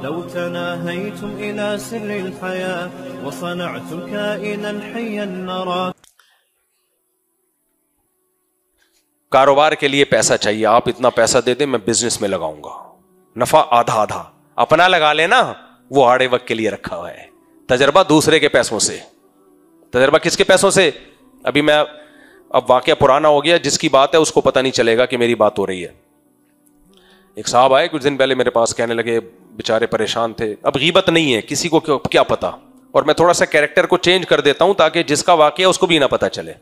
لو تناهيتم إلى سر الحياة وصنعتم كائنا حيا نرى. کاروبار کے لیے پیسہ چاہیے, آپ اتنا پیسہ دے دیں میں بزنس میں لگاؤں گا, نفع آدھا آدھا, اپنا لگا لینا وہ آڑے وقت کے لیے رکھا ہوا ہے. تجربہ دوسرے کے پیسوں سے, تجربہ کس کے پیسوں سے؟ ابھی میں اب واقعہ پرانا ہو گیا, جس کی بات ہے اس کو پتہ نہیں چلے گا کہ میری بات ہو رہی ہے. ایک صاحب آئے کچھ دن پہلے میرے پاس, کہنے لگے بیچارے پریشان تھے. اب غیبت نہیں ہے, کسی کو کیا پتا, اور میں تھوڑا سا کیریکٹر کو چینج کر دیتا ہوں تاکہ جس کا واقعہ اس کو بھی نہ پتا چلے.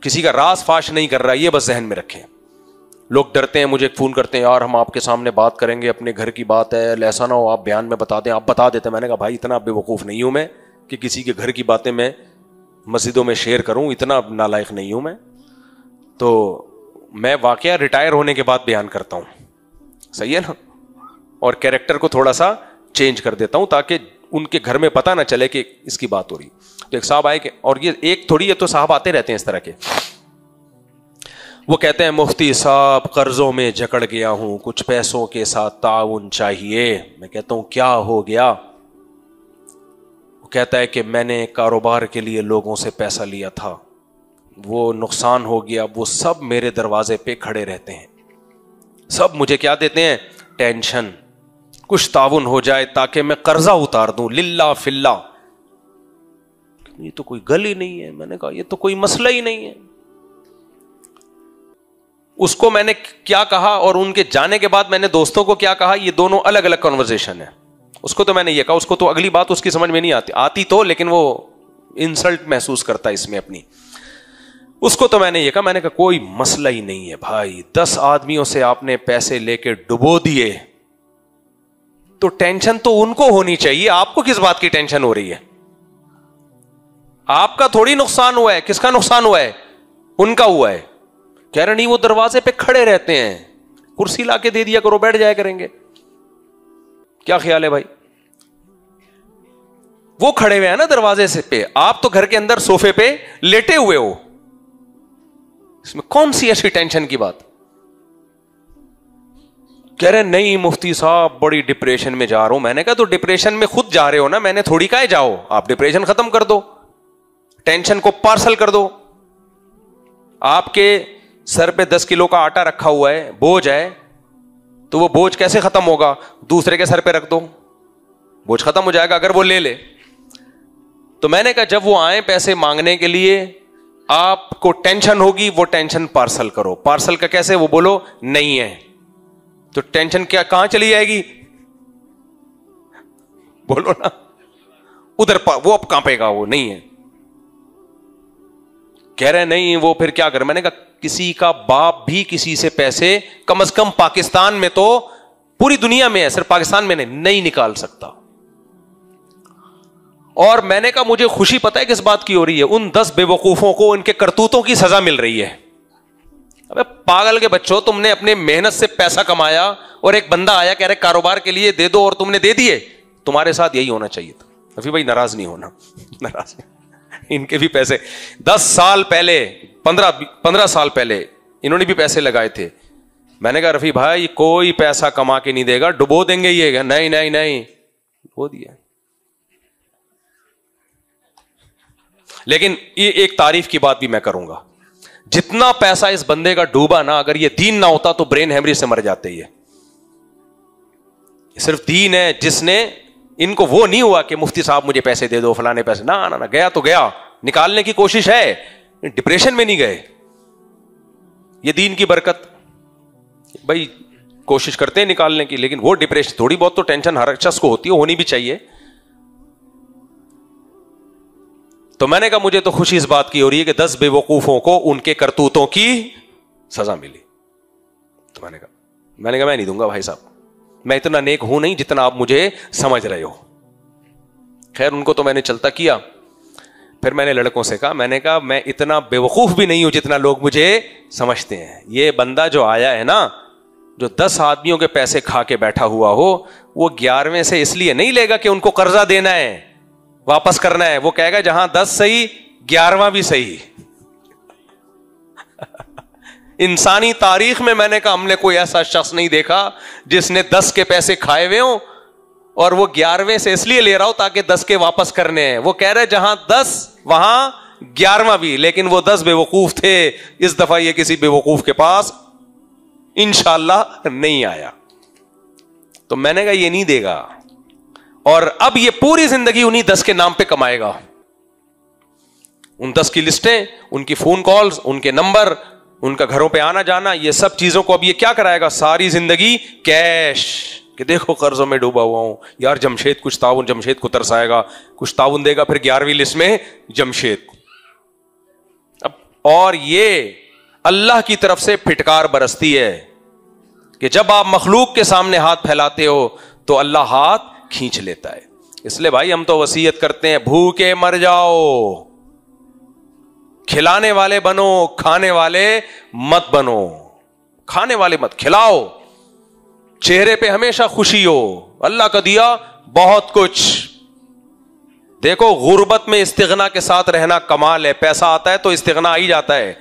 کسی کا راز فاش نہیں کر رہا, یہ بس ذہن میں رکھیں. لوگ ڈرتے ہیں, مجھے فون کرتے ہیں, یار ہم آپ کے سامنے بات کریں گے, اپنے گھر کی بات ہے, ایسا نہ ہو آپ بیان میں بتا دیں. آپ بتا دیتے. میں نے کہا بھائی اتنا بے وقوف نہیں ہوں میں کہ کسی کے گھر کی باتیں میں مسجدوں میں شیئر کروں, اتنا نالائق نہیں ہوں میں. تو میں واقعہ ریٹائر ہونے کے بعد بیان کرتا ہوں, صحیح ہے نا, اور کیریکٹر کو تھوڑا سا چینج کر دیتا ہوں تاکہ ان کے گھر میں پتہ نہ چلے کہ اس کی بات ہو رہی. تو ایک صاحب آئے کہ, اور یہ ایک تھوڑی ہے تو صاحب آتے رہتے ہیں اس طرح کے, وہ کہتے ہیں مفتی صاحب قرضوں میں جکڑ گیا ہوں, کچھ پیسوں کے ساتھ تعاون چاہیے. میں کہتا ہوں کیا ہو گیا؟ وہ کہتا ہے کہ میں نے کاروبار کے لیے لوگوں سے پیسہ لیا تھا, وہ نقصان ہو گیا, وہ سب میرے دروازے پہ کھڑے رہتے ہیں, سب مجھے کیا دیتے ہیں؟ ٹینشن. کچھ تعاون ہو جائے تاکہ میں قرضہ اتار دوں للہ فی اللہ. یہ تو کوئی گل ہی نہیں ہے. میں نے کہا یہ تو کوئی مسئلہ ہی نہیں ہے. اس کو میں نے کیا کہا اور ان کے جانے کے بعد میں نے دوستوں کو کیا کہا, یہ دونوں الگ الگ کنورزیشن ہے. اس کو تو میں نے یہ کہا, اس کو تو اگلی بات اس کی سمجھ میں نہیں آتی تو, لیکن وہ انسلٹ محسوس کرتا ہے اس میں اپنی. اس کو تو میں نے یہ کہا, میں نے کہا کوئی مسئلہ ہی نہیں ہے بھائی, 10 آدمیوں سے آپ نے پیسے لے کے ڈبو دیے تو ٹینشن تو ان کو ہونی چاہیے, آپ کو کس بات کی ٹینشن ہو رہی ہے؟ آپ کا تھوڑی نقصان ہوا ہے. کس کا نقصان ہوا ہے؟ ان کا ہوا ہے. کہہ رہے نہیں وہ دروازے پہ کھڑے رہتے ہیں, کرسی لا کے دے دیا کرو, بیٹھ جایا کریں گے. کیا خیال ہے بھائی؟ وہ کھڑے ہوئے ہیں نا دروازے سے پہ, آپ تو گھر کے اندر صوفے پہ لیٹے ہوئے ہو. اس میں کون سی ایسی ٹینشن کی بات؟ کہہ رہے نہیں مفتی صاحب بڑی ڈپریشن میں جا رہا ہوں. میں نے کہا تو ڈپریشن میں خود جا رہے ہو نا, میں نے تھوڑی کہا جاؤ. آپ ڈپریشن ختم کر دو, ٹینشن کو پارسل کر دو. آپ کے سر پہ 10 کلو کا آٹا رکھا ہوا ہے, بوجھ ہے, تو وہ بوجھ کیسے ختم ہوگا؟ دوسرے کے سر پہ رکھ دو, بوجھ ختم ہو جائے گا اگر وہ لے لے. تو میں نے کہا جب وہ آئیں پیسے مانگنے کے لیے, آپ کو ٹینشن ہوگی, وہ ٹینشن پارسل کرو. پارسل کا کیسے؟ وہ بولو نہیں ہے, تو ٹینشن کیا کہاں چلی جائے گی؟ بولو نا, ادھر وہ اب کہاں پے گا, وہ نہیں ہے. کہہ رہے نہیں وہ پھر کیا کرے؟ میں نے کہا کسی کا باپ بھی کسی سے پیسے کم از کم پاکستان میں تو, پوری دنیا میں ہے, صرف پاکستان میں نہیں نکال سکتا. اور میں نے کہا مجھے خوشی پتہ ہے کس بات کی ہو رہی ہے؟ ان 10 بے وقوفوں کو ان کے کرتوتوں کی سزا مل رہی ہے. ابے پاگل کے بچوں, تم نے اپنے محنت سے پیسہ کمایا اور ایک بندہ آیا کہہ رہے کاروبار کے لیے دے دو اور تم نے دے دیے. تمہارے ساتھ یہی ہونا چاہیے تھا. ابھی بھائی ناراض نہیں ہونا, ناراض نہیں. ان کے بھی پیسے 10 سال پہلے 15 سال پہلے انہوں نے بھی پیسے لگائے تھے. میں نے کہا رفیع بھائی کوئی پیسہ کما کے نہیں دے گا, ڈبو دیں گے. یہ نہیں نہیں نہیں ڈبو دیا. لیکن یہ ایک تعریف کی بات بھی میں کروں گا, جتنا پیسہ اس بندے کا ڈوبا نا, اگر یہ دین نہ ہوتا تو برین ہیمریج سے مر جاتے. یہ صرف دین ہے جس نے ان کو, وہ نہیں ہوا کہ مفتی صاحب مجھے پیسے دے دو فلانے پیسے, نہ گیا تو گیا, نکالنے کی کوشش ہے, ڈپریشن میں نہیں گئے. یہ دین کی برکت بھائی, کوشش کرتے ہیں نکالنے کی, لیکن وہ ڈپریشن تھوڑی بہت تو ٹینشن ہر شخص کو ہوتی ہے, ہونی بھی چاہیے. تو میں نے کہا مجھے تو خوشی اس بات کی ہو رہی ہے کہ 10 بے وقوفوں کو ان کے کرتوتوں کی سزا ملی. تو میں نے کہا میں نہیں دوں گا بھائی صاحب, میں اتنا نیک ہوں نہیں جتنا آپ مجھے سمجھ رہے ہو. خیر ان کو تو میں نے چلتا کیا. پھر میں نے لڑکوں سے کہا, میں نے کہا میں اتنا بے وقوف بھی نہیں ہوں جتنا لوگ مجھے سمجھتے ہیں. یہ بندہ جو آیا ہے نا, جو 10 آدمیوں کے پیسے کھا کے بیٹھا ہوا ہو, وہ 11ویں سے اس لیے نہیں لے گا کہ ان کو قرضہ دینا ہے, واپس کرنا ہے. وہ کہے گا جہاں 10 صحیح 11واں بھی صحیح. انسانی تاریخ میں نے کہا ہم نے کوئی ایسا شخص نہیں دیکھا جس نے 10 کے پیسے کھائے ہوئے ہوں اور وہ 11ویں سے اس لیے لے رہا ہوں تاکہ 10 کے واپس کرنے ہیں. وہ کہہ رہے جہاں 10 وہاں 11واں بھی, لیکن وہ 10 بے وقوف تھے. اس دفعہ یہ کسی بے وقوف کے پاس انشاءاللہ نہیں آیا. تو میں نے کہا یہ نہیں دے گا, اور اب یہ پوری زندگی انہی 10 کے نام پہ کمائے گا. ان 10 کی لسٹیں, ان کی فون کالز, ان کے نمبر, ان کا گھروں پہ آنا جانا, یہ سب چیزوں کو اب یہ کیا کرائے گا, ساری زندگی کیش. کہ دیکھو قرضوں میں ڈوبا ہوا ہوں یار, جمشید کچھ تعاون, جمشید کو ترسائے گا, کچھ تعاون دے گا, پھر 11ویں لسٹ میں جمشید. اب اور یہ اللہ کی طرف سے پھٹکار برستی ہے کہ جب آپ مخلوق کے سامنے ہاتھ پھیلاتے ہو تو اللہ ہاتھ کھینچ لیتا ہے. اس لیے بھائی ہم تو وصیت کرتے ہیں بھوکے مر جاؤ, کھلانے والے بنو, کھانے والے مت بنو. کھانے والے مت, کھلاؤ, چہرے پہ ہمیشہ خوشی ہو. اللہ کا دیا بہت کچھ. دیکھو غربت میں استغنا کے ساتھ رہنا کمال ہے. پیسہ آتا ہے تو استغنا آ ہی جاتا ہے.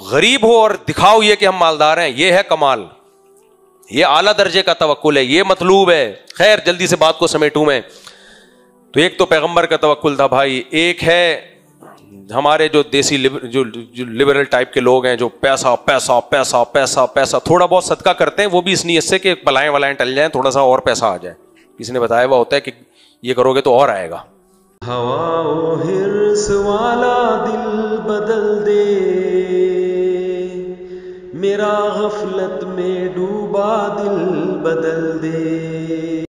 غریب ہو اور دکھاؤ یہ کہ ہم مالدار ہیں, یہ ہے کمال. یہ اعلیٰ درجے کا توکل ہے, یہ مطلوب ہے. خیر جلدی سے بات کو سمیٹوں میں. تو ایک تو پیغمبر کا توکل تھا بھائی, ایک ہے ہمارے جو دیسی جو لبرل ٹائپ کے لوگ ہیں جو پیسہ پیسہ پیسہ پیسہ پیسہ تھوڑا بہت صدقہ کرتے ہیں, وہ بھی اس نیت سے کہ بلائیں ولائیں ٹل جائیں, تھوڑا سا اور پیسہ آ جائے. کسی نے بتایا ہوا ہوتا ہے کہ یہ کرو گے تو اور آئے گا. ہوا و حرص والا دل بدل دے, میرا غفلت میں ڈوبا دل بدل دے.